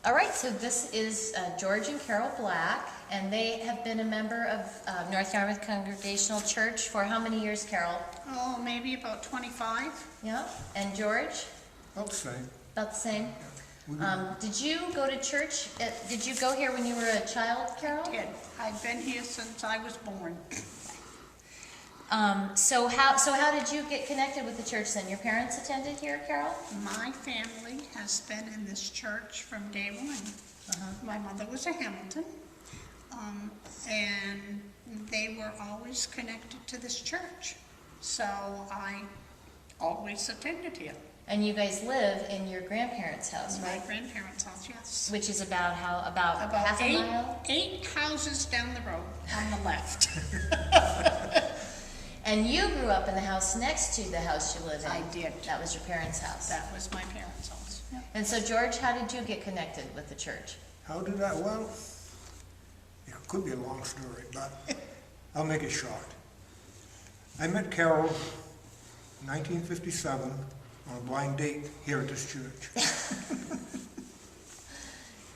All right, so this is George and Carol Black, and they have been a member of North Yarmouth Congregational Church for how many years, Carol? Oh, maybe about 25. Yeah, and George? About the same. About the same. Yeah. Did you go to church? Did you go here when you were a child, Carol? I did. I've been here since I was born. So how did you get connected with the church then? Your parents attended here, Carol? My family has been in this church from day one. My mother was a Hamilton, and they were always connected to this church. So I always attended here. And you guys live in your grandparents' house, right? My grandparents' house, yes. Which is about half a mile? 8 houses down the road on the left. And you grew up in the house next to the house you live in. I did. That was your parents' house. That was my parents' house. Yep. And so, George, how did you get connected with the church? How did I? Well, it could be a long story, but I'll make it short. I met Carol in 1957 on a blind date here at this church.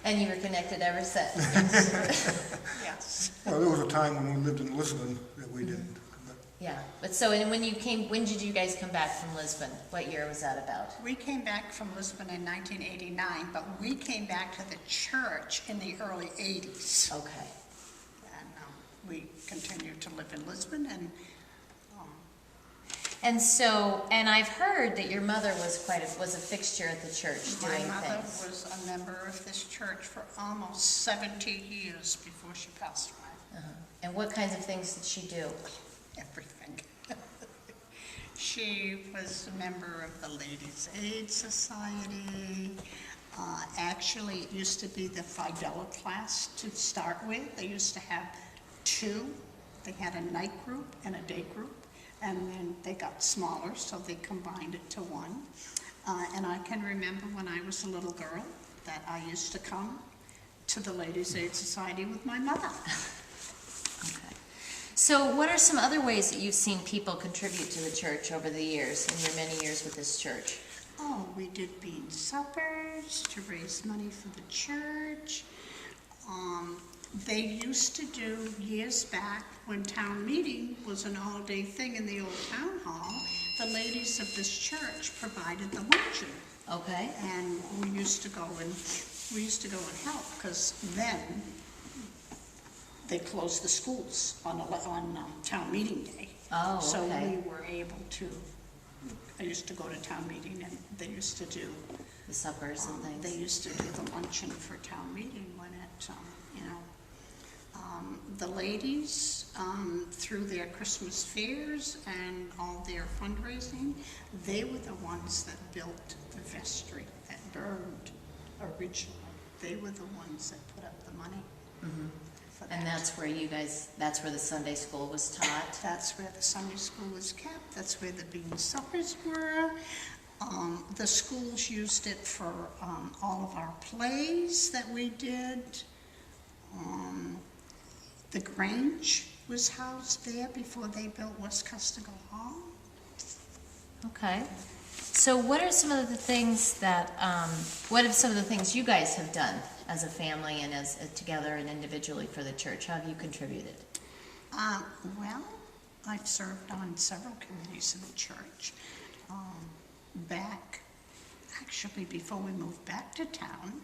And you were connected ever since. Yes. Well, there was a time when we lived in Lisbon that we didn't. But Yeah, but so when did you guys come back from Lisbon? What year was that about? We came back from Lisbon in 1989, but we came back to the church in the early 80s. Okay. And we continued to live in Lisbon, and And I've heard that your mother was a fixture at the church my doing mother things. was a member of this church for almost 70 years before she passed away. And what kinds of things did she do? Everything. She was a member of the Ladies' Aid Society. Actually, it used to be the Fidela class to start with. They used to have 2. They had a night group and a day group. And then they got smaller, so they combined it to 1. And I can remember when I was a little girl that I used to come to the Ladies' Aid Society with my mother. Okay. So what are some other ways that you've seen people contribute to the church over the years, in your many years with this church? Oh, we did bean suppers to raise money for the church. They used to do, years back, when town meeting was an all-day thing in the old town hall, the ladies of this church provided the luncheon. Okay. And we used to go and help, because then they closed the schools on town meeting day. Oh, So okay. we were able to, I used to go to town meeting, and they used to do The suppers and things. they used to do the luncheon for town meeting when it, the ladies, through their Christmas fairs and all their fundraising, they were the ones that built the vestry that burned originally. They were the ones that put up the money for that. And that's where the Sunday school was taught? That's where the Sunday school was kept. That's where the bean suppers were. The schools used it for all of our plays that we did. The Grange was housed there before they built West Custigal Hall. Okay. So what are some of the things you guys have done as a family and as together and individually for the church? How have you contributed? Well, I've served on several committees in the church. Actually, before we moved back to town,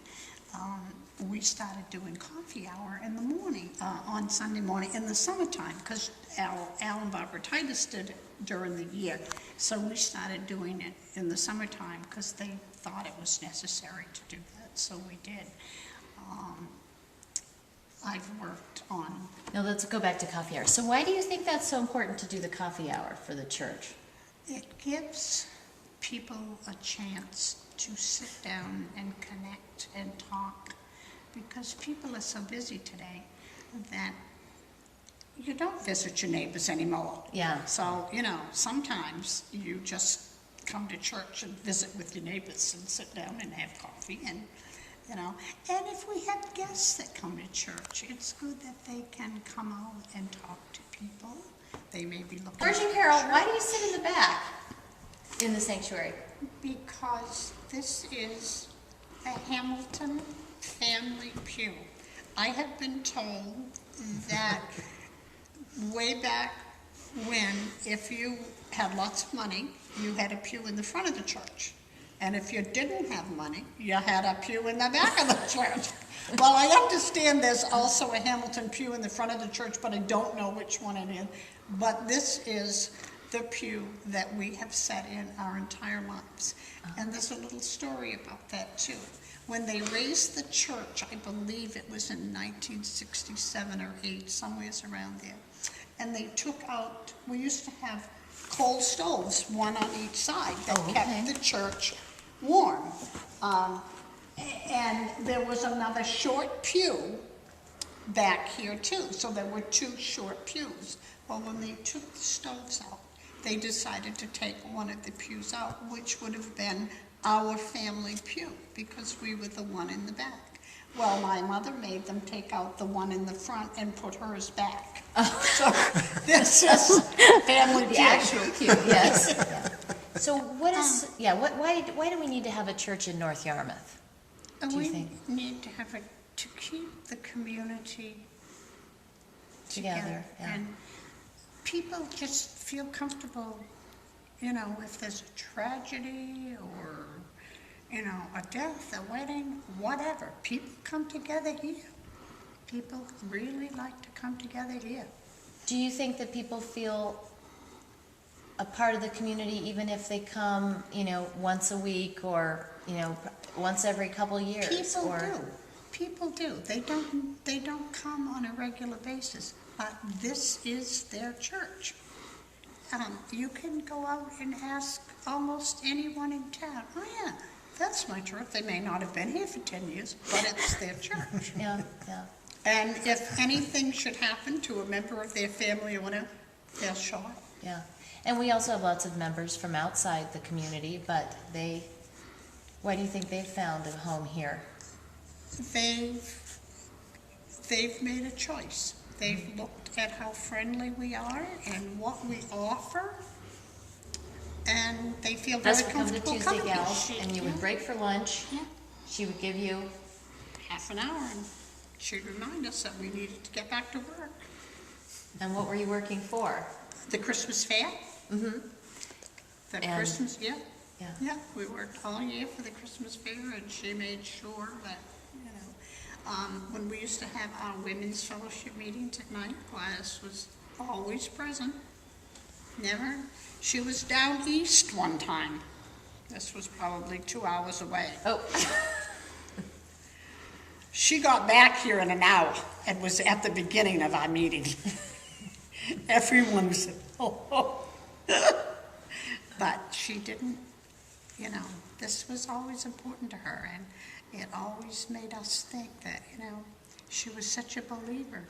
we started doing coffee hour in the morning, on Sunday morning in the summertime, because Al and Barbara Titus did it during the year. So we started doing it in the summertime because they thought it was necessary to do that, so we did. I've worked on... Now let's go back to coffee hour. So why do you think that's so important to do the coffee hour for the church? It gives people a chance to sit down and connect and talk, because people are so busy today that you don't visit your neighbors anymore. Yeah. So, sometimes you just come to church and visit with your neighbors and sit down and have coffee and, and if we have guests that come to church, it's good that they can come out and talk to people. They may be looking... George and Carol, why do you sit in the back in the sanctuary? Because this is a Hamilton family pew. I have been told that way back when, if you had lots of money, you had a pew in the front of the church. And if you didn't have money, you had a pew in the back of the church. Well, I understand there's also a Hamilton pew in the front of the church, but I don't know which one it is. But this is the pew that we have sat in our entire lives. And there's a little story about that too. When they raised the church, I believe it was in 1967 or 8, somewhere around there. And they took out, we used to have coal stoves, one on each side, that kept the church warm. And there was another short pew back here too, so there were 2 short pews. Well, when they took the stoves out, they decided to take one of the pews out, which would have been our family pew, because we were the one in the back. Well, my mother made them take out the one in the front and put hers back. So this is family pew. The actual pew, yes. Yeah. So what is, why do we need to have a church in North Yarmouth? Do you think? We need to have it to keep the community Together, yeah. And people just feel comfortable, you know, if there's a tragedy or, you know, a death, a wedding, whatever. People come together here. People really like to come together here. Do you think that people feel a part of the community even if they come, you know, once a week or, you know, once every couple years? People do. People do. They don't come on a regular basis, but this is their church. You can go out and ask almost anyone in town, oh yeah, that's my church. They may not have been here for 10 years, but it's their church. Yeah, yeah. And if anything should happen to a member of their family or whatever, they'll show up. Yeah. And we also have lots of members from outside the community, but why do you think they've found a home here? They've made a choice. They've looked at how friendly we are and what we offer, and they feel very Us would come to comfortable Tuesday coming. Gals, and you would break for lunch. Yeah. She would give you, Half an hour, and she'd remind us that we needed to get back to work. and what were you working for? The Christmas fair? Mm-hmm. The And- Christmas, yeah. Yeah. Yeah, we worked all year for the Christmas fair, and she made sure that, you know, when we used to have our women's fellowship meetings at night, Gladys was always present. Never. She was down east one time. This was probably 2 hours away. Oh, She got back here in an hour and was at the beginning of our meeting. Everyone said, oh. But she didn't, you know, this was always important to her, and it always made us think that, you know, she was such a believer,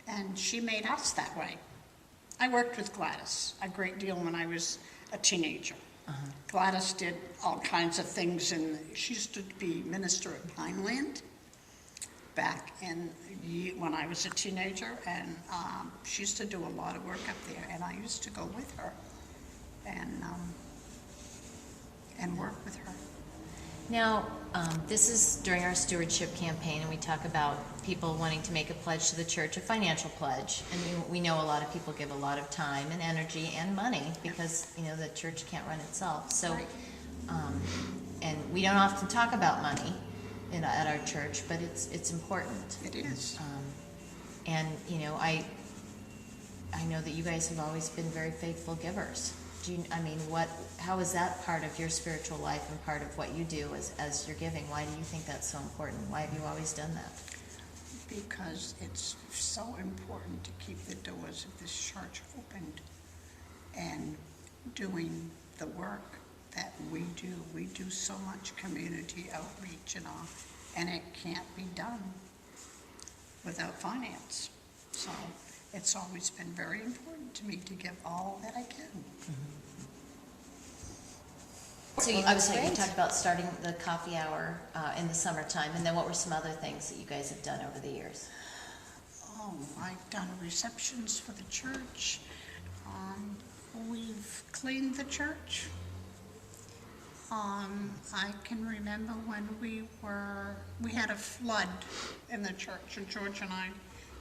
and she made us that way. I worked with Gladys a great deal when I was a teenager. Gladys did all kinds of things, and she used to be minister at Pineland back in when I was a teenager, and she used to do a lot of work up there, and I used to go with her and work with her. now, this is during our stewardship campaign, and we talk about people wanting to make a pledge to the church, a financial pledge. And we know a lot of people give a lot of time and energy and money because, you know, the church can't run itself. So, Right. and we don't often talk about money at our church, but it's important. It is. And, you know, I know that you guys have always been very faithful givers. How is that part of your spiritual life and part of what you do as you're giving? Why do you think that's so important? Why have you always done that? Because it's so important to keep the doors of this church opened and doing the work that we do. We do so much community outreach and all, and it can't be done without finance. So it's always been very important to me to give all that I can. So you talked about starting the coffee hour in the summertime, and then what were some other things that you guys have done over the years? Oh, I've done receptions for the church. We've cleaned the church. I can remember when we had a flood in the church, and George and I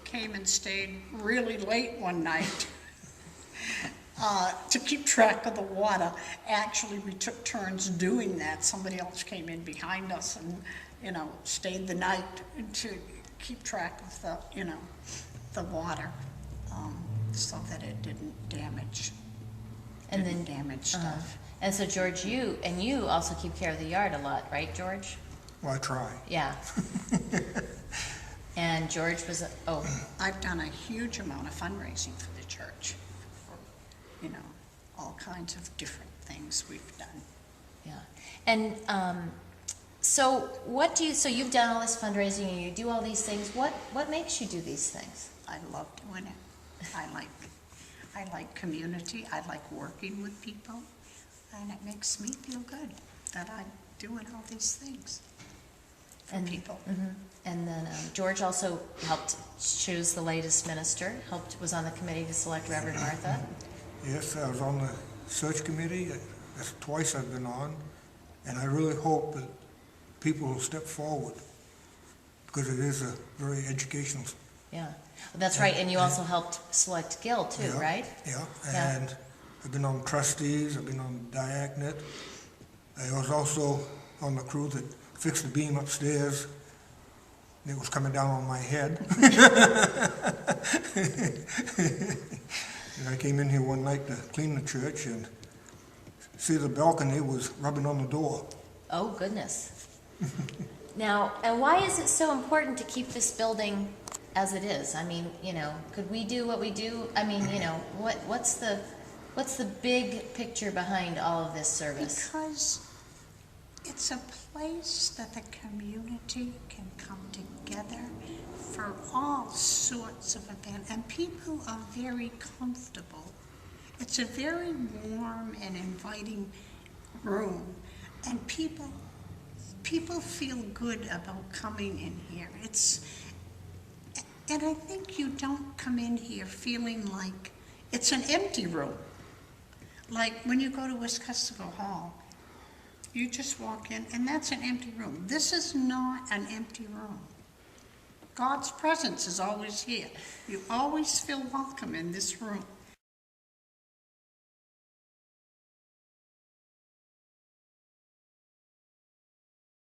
came and stayed really late one night to keep track of the water. Actually, we took turns doing that. Somebody else came in behind us and, stayed the night to keep track of the water, so that it didn't damage stuff. And so George, you also keep care of the yard a lot, right, George? Well, I try. Yeah. And George was, I've done a huge amount of fundraising for the church, for, all kinds of different things we've done. yeah. And so you've done all this fundraising and you do all these things. What makes you do these things? I love doing it. I like community. I like working with people. And it makes me feel good that I'm doing all these things for people. Mm-hmm. And then George also helped choose the latest minister, was on the committee to select Reverend Martha. Yes, I was on the search committee. That's twice I've been on. And I really hope that people will step forward, because it is a very educational. Yeah, that's right. And you also helped select Gil too, Yeah, right? Yeah, Yeah. and I've been on trustees, I've been on Diaconate. I was also on the crew that fixed the beam upstairs. It was coming down on my head. And I came in here one night to clean the church and see the balcony was rubbing on the door. Oh, goodness. Now, and why is it so important to keep this building as it is? I mean, could we do what we do? I mean, what's the big picture behind all of this service? Because it's a place that the community can come together for all sorts of events, and people are very comfortable. It's a very warm and inviting room, and people feel good about coming in here. And I think you don't come in here feeling like it's an empty room. Like when you go to Westcustego Hall, you just walk in and that's an empty room. This is not an empty room. God's presence is always here. You always feel welcome in this room.